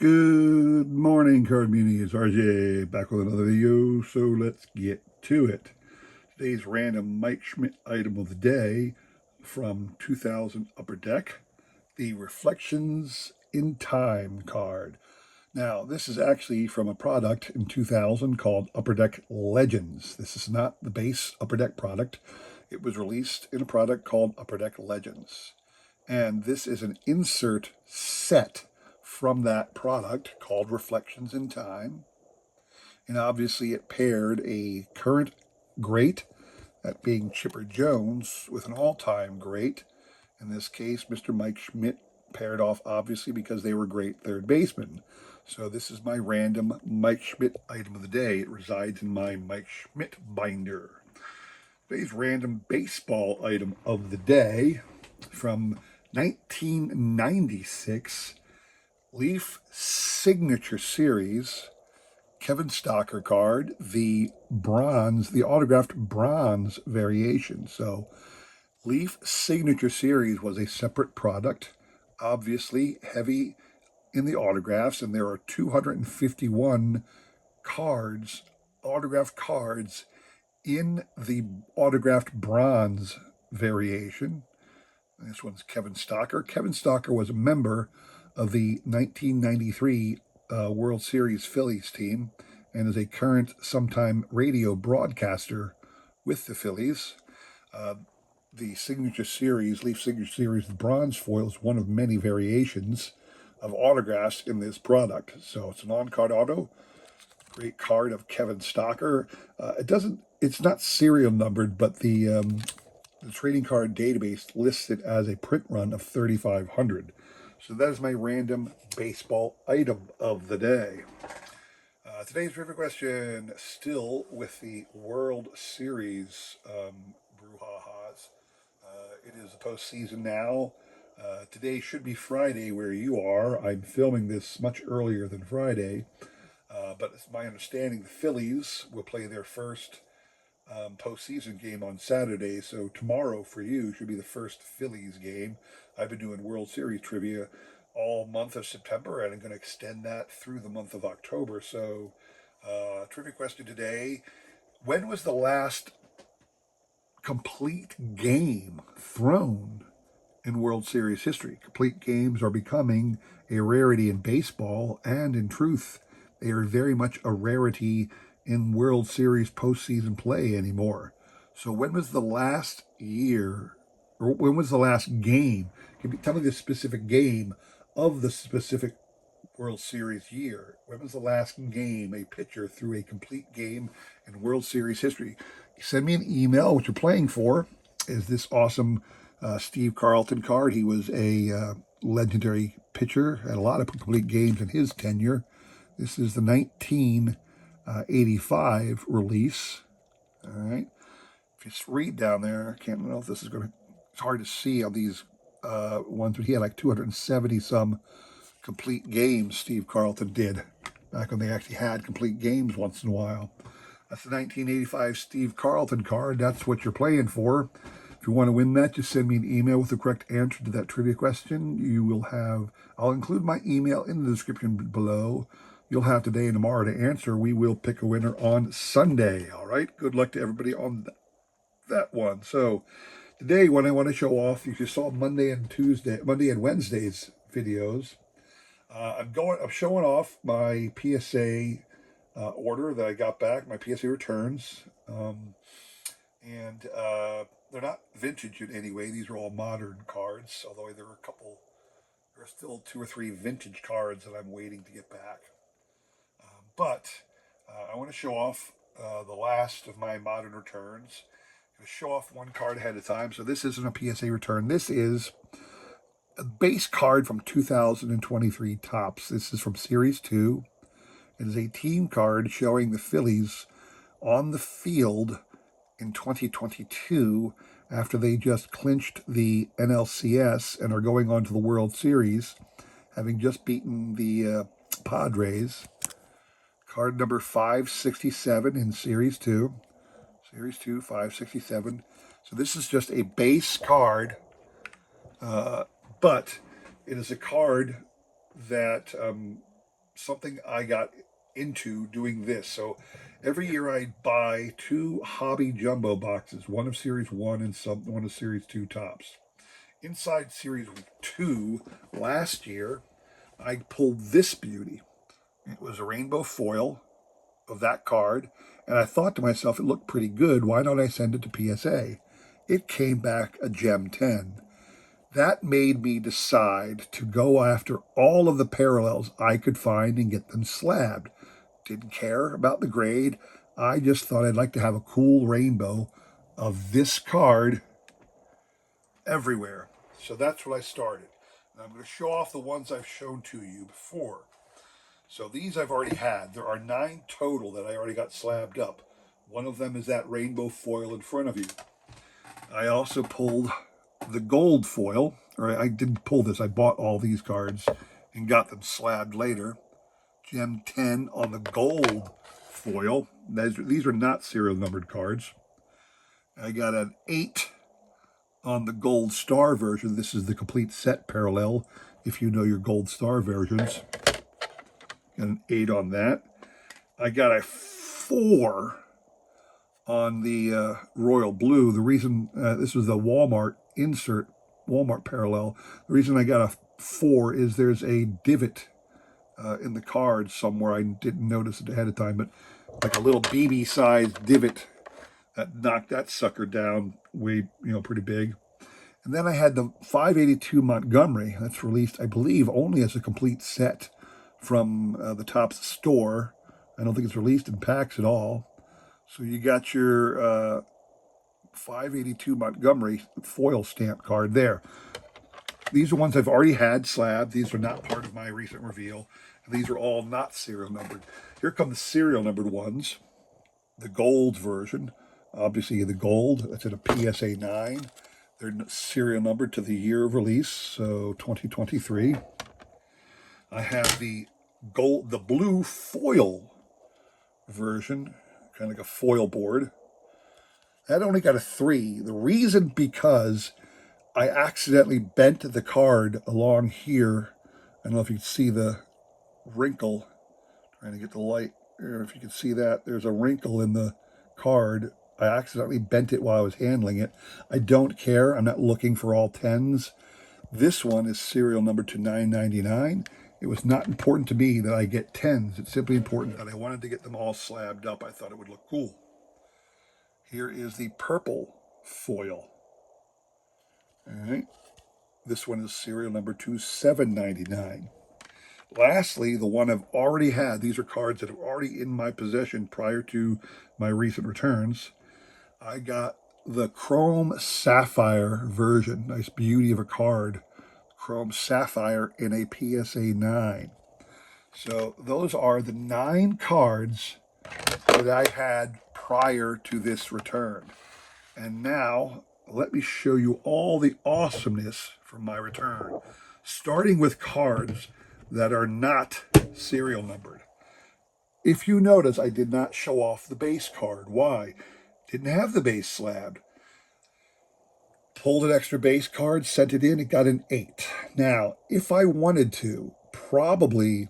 Good morning, card community. It's RJ back with another video, so let's get to it. Today's random Mike Schmidt item of the day from 2000 Upper Deck, the Reflections in Time card. Now, this is actually from a product in 2000 called Upper Deck Legends. This is not the base Upper Deck product. It was released in a product called Upper Deck Legends. And this is an insert set from that product called Reflections in Time. And obviously it paired a current great, that being Chipper Jones, with an all-time great. In this case, Mr. Mike Schmidt paired off, obviously, because they were great third basemen. So this is my random Mike Schmidt item of the day. It resides in my Mike Schmidt binder. Today's random baseball item of the day from 1996 Leaf Signature Series Kevin Stocker card, the bronze, the autographed bronze variation. So Leaf Signature Series was a separate product, obviously heavy in the autographs, and there are 251 cards, autographed cards, in the autographed bronze variation. This one's Kevin Stocker. Kevin Stocker was a member of the 1993 World Series Phillies team and is a current sometime radio broadcaster with the Phillies. The Signature Series, Leaf Signature Series, the bronze foil is one of many variations of autographs in this product. So it's an on-card auto. Great card of Kevin Stocker. It's not serial numbered, but the trading card database lists it as a print run of 3,500. So that is my random baseball item of the day. Today's trivia question, still with the World Series brouhahas. It is the postseason now. Today should be Friday where you are. I'm filming this much earlier than Friday. But it's my understanding the Phillies will play their first postseason game on Saturday, so tomorrow for you should be the first Phillies game. I've been doing World Series trivia all month of September, and I'm going to extend that through the month of October. So, trivia question today: when was the last complete game thrown in World Series history? Complete games are becoming a rarity in baseball, and in truth, they are very much a rarity in World Series postseason play anymore. So when was the last year, or when was the last game? Tell me the specific game of the specific World Series year. When was the last game a pitcher threw a complete game in World Series history? Send me an email what you're playing for. Is this awesome Steve Carlton card? He was a legendary pitcher, had a lot of complete games in his tenure. This is the 1985 release. All right. If you read down there, I can't know if this is going to, it's hard to see on these ones, but he had like 270 some complete games Steve Carlton did back when they actually had complete games once in a while. That's the 1985 Steve Carlton card. That's what you're playing for. If you want to win that, just send me an email with the correct answer to that trivia question. You will have, I'll include my email in the description below. You'll have today and tomorrow to answer. We will pick a winner on Sunday. All right. Good luck to everybody on that one. So today, what I want to show off, if you saw Monday and Wednesday's videos, I'm showing off my PSA order that I got back, my PSA returns, and they're not vintage in any way. These are all modern cards, although there are still 2 or 3 vintage cards that I'm waiting to get back. But I want to show off the last of my modern returns. I'm going to show off one card ahead of time. So this isn't a PSA return. This is a base card from 2023 Topps. This is from Series 2. It is a team card showing the Phillies on the field in 2022 after they just clinched the NLCS and are going on to the World Series, having just beaten the Padres. Card number 567 in Series 2. Series 2, 567. So this is just a base card, but it is a card that something I got into doing this. So every year I buy 2 hobby jumbo boxes, one of Series 1 and one of Series 2 tops. Inside Series 2 last year, I pulled this beauty. It was a rainbow foil of that card, and I thought to myself, it looked pretty good. Why don't I send it to PSA? It came back a Gem 10. That made me decide to go after all of the parallels I could find and get them slabbed. Didn't care about the grade. I just thought I'd like to have a cool rainbow of this card everywhere. So that's what I started. And I'm going to show off the ones I've shown to you before. So these I've already had. There are 9 total that I already got slabbed up. One of them is that rainbow foil in front of you. I also pulled the gold foil, or I didn't pull this, I bought all these cards and got them slabbed later. Gem 10 on the gold foil. These are not serial numbered cards. I got an 8 on the gold star version. This is the complete set parallel, if you know your gold star versions. Got an 8 on that. I got a 4 on the royal blue. The reason, this was the Walmart insert, Walmart parallel. The reason I got a 4 is there's a divot in the card somewhere. I didn't notice it ahead of time, but like a little BB-sized divot that knocked that sucker down way, pretty big. And then I had the 582 Montgomery. That's released, I believe, only as a complete set from the Topps store. I don't think it's released in packs at all. So you got your 582 Montgomery foil stamp card there. These are ones I've already had slabbed. These are not part of my recent reveal. These are all not serial numbered. Here come the serial numbered ones. The gold version. Obviously the gold, that's at a PSA 9. They're serial numbered to the year of release, so 2023. I have the gold, the blue foil version, kind of like a foil board. That only got a 3. The reason because I accidentally bent the card along here. I don't know if you can see the wrinkle. Trying to get the light, or if you can see that. There's a wrinkle in the card. I accidentally bent it while I was handling it. I don't care. I'm not looking for all 10s. This one is serial number to 999. It was not important to me that I get 10s. It's simply important that I wanted to get them all slabbed up. I thought it would look cool. Here is the purple foil. All right. This one is serial number 2799. Lastly, the one I've already had. These are cards that are already in my possession prior to my recent returns. I got the Chrome Sapphire version. Nice beauty of a card. Chrome Sapphire in a PSA 9. So those are the 9 cards that I had prior to this return. And now, let me show you all the awesomeness from my return. Starting with cards that are not serial numbered. If you notice, I did not show off the base card. Why? Didn't have the base slabbed. Pulled an extra base card, sent it in, it got an 8. Now, if I wanted to, probably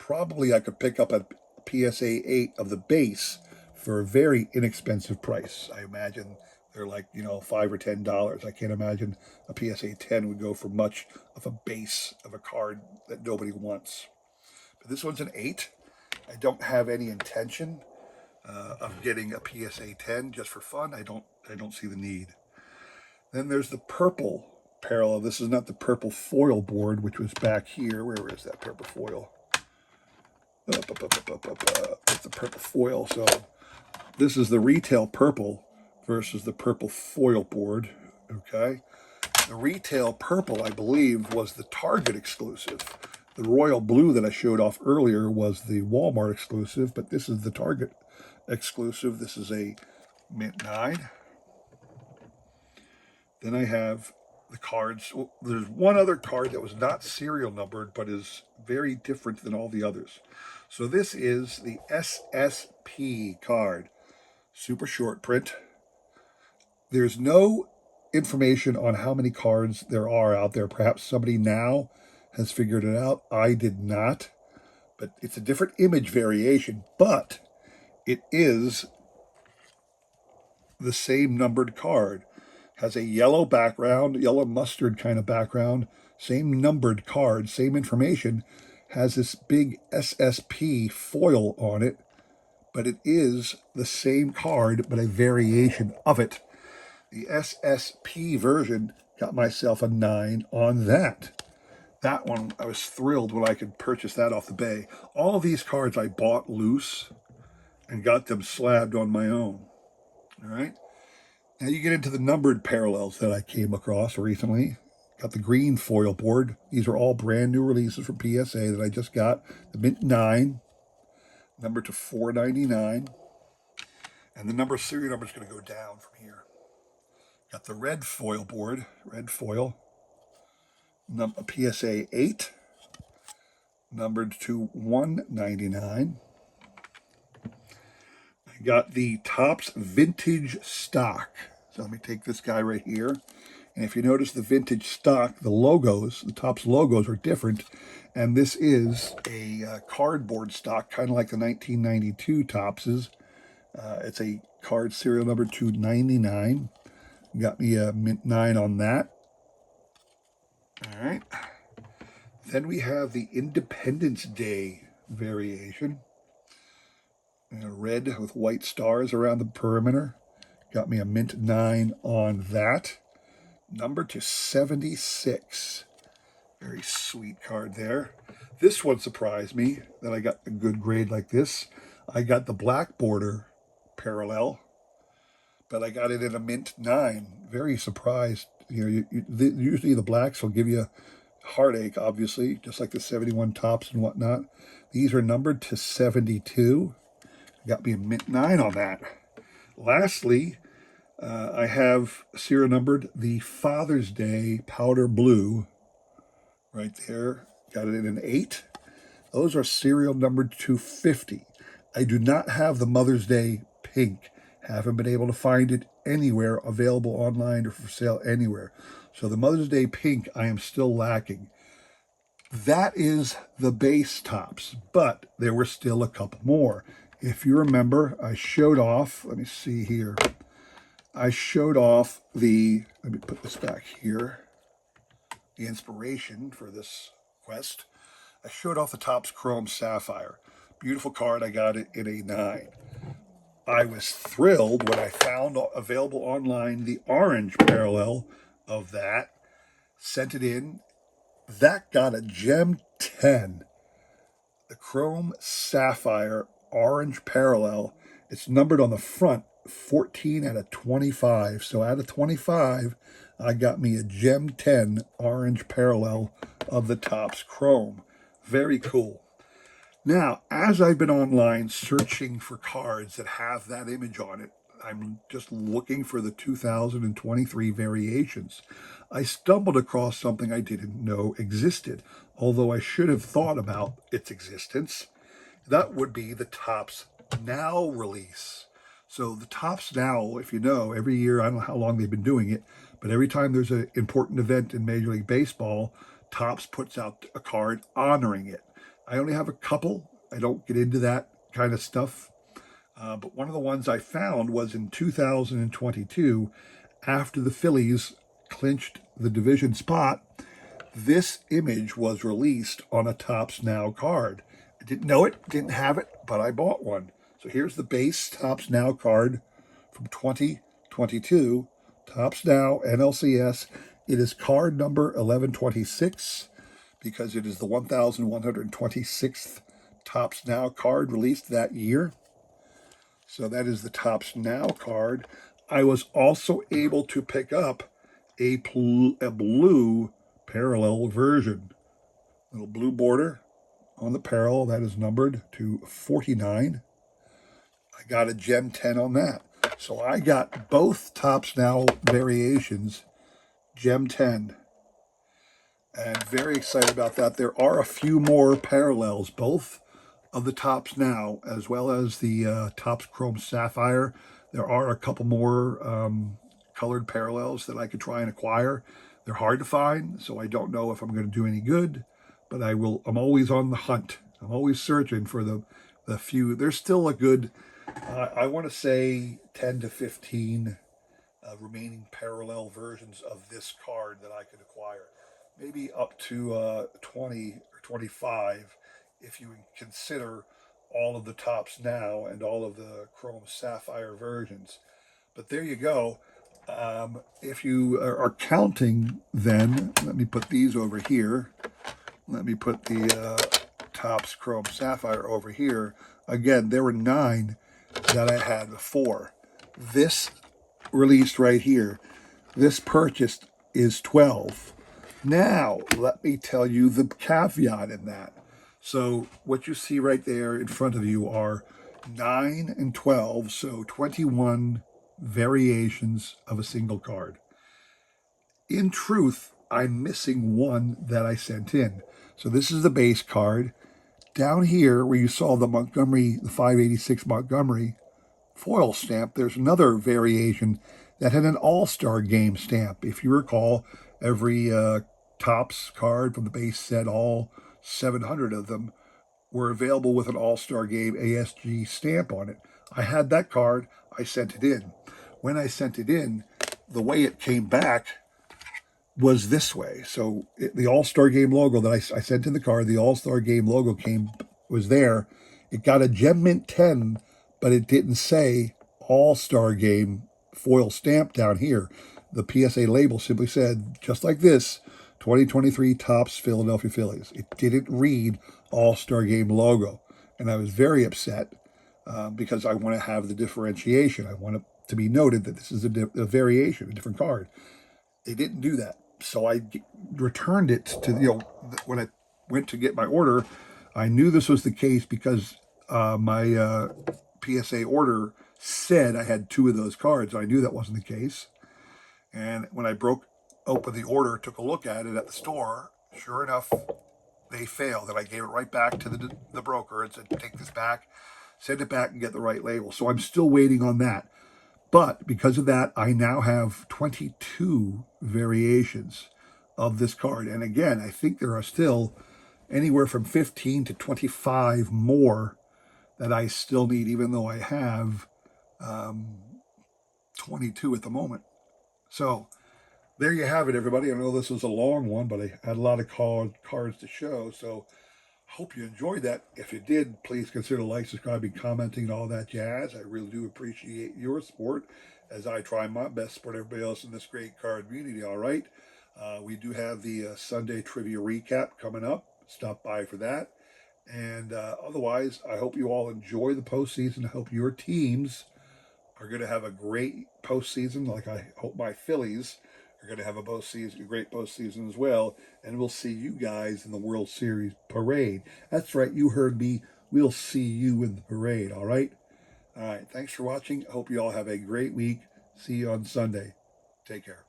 I could pick up a PSA 8 of the base for a very inexpensive price. I imagine they're like, $5 or $10. I can't imagine a PSA 10 would go for much of a base of a card that nobody wants. But this one's an 8. I don't have any intention of getting a PSA 10 just for fun. I don't see the need. Then there's the purple parallel. This is not the purple foil board, which was back here. Where is that purple foil? It's the purple foil. So this is the retail purple versus the purple foil board. Okay. The retail purple, I believe, was the Target exclusive. The royal blue that I showed off earlier was the Walmart exclusive, but this is the Target exclusive. This is a mint 9. Then I have the cards. There's one other card that was not serial numbered, but is very different than all the others. So this is the SSP card. Super short print. There's no information on how many cards there are out there. Perhaps somebody now has figured it out. I did not. but it's a different image variation, but it is the same numbered card. Has a yellow background, yellow mustard kind of background, same numbered card, same information, has this big SSP foil on it, but it is the same card, but a variation of it. The SSP version got myself a 9 on that. That one, I was thrilled when I could purchase that off the bay. All of these cards I bought loose and got them slabbed on my own. All right. Now you get into the numbered parallels that I came across recently. Got the green foil board. These are all brand new releases from PSA that I just got. The Mint 9, number to 499. And the serial number is going to go down from here. Got the red foil board, red foil, PSA 8, numbered to 199. I got the Topps Vintage Stock. So let me take this guy right here. And if you notice the vintage stock, the logos, the Topps logos are different. And this is a cardboard stock, kind of like the 1992 Topps's. It's a card serial number 299. Got me a Mint 9 on that. All right. Then we have the Independence Day variation. Red with white stars around the perimeter. Got me a Mint 9 on that. Number to 76. Very sweet card there. This one surprised me that I got a good grade like this. I got the black border parallel, but I got it in a Mint 9. Very surprised. You know, usually the blacks will give you a heartache, obviously, just like the 71 Topps and whatnot. These are numbered to 72. Got me a Mint 9 on that. Lastly, I have serial numbered the Father's Day powder blue right there. Got it in an 8. Those are serial numbered to 50. I do not have the Mother's Day pink. Haven't been able to find it anywhere available online or for sale anywhere. So the Mother's Day pink I am still lacking. That is the base Topps, but there were still a couple more. If you remember, I showed off, let me see here. I showed off let me put this back here, the inspiration for this quest. I showed off the Topps Chrome Sapphire. Beautiful card, I got it in a 9. I was thrilled when I found available online the orange parallel of that, sent it in. That got a Gem 10. The Chrome Sapphire orange parallel. It's numbered on the front, 14 out of 25. So out of 25, I got me a Gem 10 orange parallel of the Topps Chrome. Very cool. Now, as I've been online searching for cards that have that image on it, I'm just looking for the 2023 variations. I stumbled across something I didn't know existed, although I should have thought about its existence. That would be the Topps Now release. So the Topps Now, if you know, every year, I don't know how long they've been doing it, but every time there's an important event in Major League Baseball, Topps puts out a card honoring it. I only have a couple. I don't get into that kind of stuff. But one of the ones I found was in 2022, after the Phillies clinched the division spot. This image was released on a Topps Now card. I didn't know it, didn't have it, but I bought one. So here's the base Topps Now card from 2022. Topps Now, NLCS. It is card number 1126 because it is the 1,126th Topps Now card released that year. So that is the Topps Now card. I was also able to pick up a blue parallel version. Little blue border on the parallel that is numbered to 49. I got a Gem 10 on that. So I got both Topps Now variations, Gem 10. And very excited about that. There are a few more parallels, both of the Topps Now as well as the Topps Chrome Sapphire. There are a couple more colored parallels that I could try and acquire. They're hard to find, so I don't know if I'm going to do any good, but I'm always on the hunt I'm always searching for the few. There's still a good, I want to say 10 to 15 remaining parallel versions of this card that I could acquire. Maybe up to 20 or 25 if you consider all of the tops now and all of the chrome sapphire versions. But there you go. If you are counting, then let me put these over here. Let me put the Topps Chrome Sapphire over here. Again, there were 9 that I had before. This released right here, this purchased is 12. Now, let me tell you the caveat in that. So what you see right there in front of you are 9 and 12, so 21 variations of a single card. In truth, I'm missing one that I sent in. So this is the base card. Down here, where you saw the Montgomery, the 586 Montgomery foil stamp, there's another variation that had an all-star game stamp. If you recall, every Topps card from the base set, all 700 of them, were available with an all-star game ASG stamp on it. I had that card. I sent it in. When I sent it in, the way it came back was this way. So the All-Star Game logo that I sent in the card, the All-Star Game logo was there. It got a Gem Mint 10, but it didn't say All-Star Game foil stamp down here. The PSA label simply said, just like this, 2023 Topps Philadelphia Phillies. It didn't read All-Star Game logo. And I was very upset because I want to have the differentiation. I want it to be noted that this is a variation, a different card. They didn't do that. So I returned it to, when I went to get my order, I knew this was the case because my PSA order said I had 2 of those cards. I knew that wasn't the case. And when I broke open the order, took a look at it at the store, sure enough, they failed. And I gave it right back to the broker and said, take this back, send it back and get the right label. So I'm still waiting on that. But because of that, I now have 22 variations of this card. And again, I think there are still anywhere from 15 to 25 more that I still need, even though I have 22 at the moment. So there you have it, everybody. I know this was a long one, but I had a lot of cards to show. So hope you enjoyed that. If you did, please consider like, subscribing, commenting, and all that jazz. I really do appreciate your support as I try my best to support everybody else in this great card community, all right? We do have the Sunday Trivia Recap coming up. Stop by for that. And otherwise, I hope you all enjoy the postseason. I hope your teams are going to have a great postseason, like I hope my Phillies are going to have a great postseason as well. And we'll see you guys in the World Series parade. That's right, you heard me. We'll see you in the parade, all right? All right, thanks for watching. I hope you all have a great week. See you on Sunday. Take care.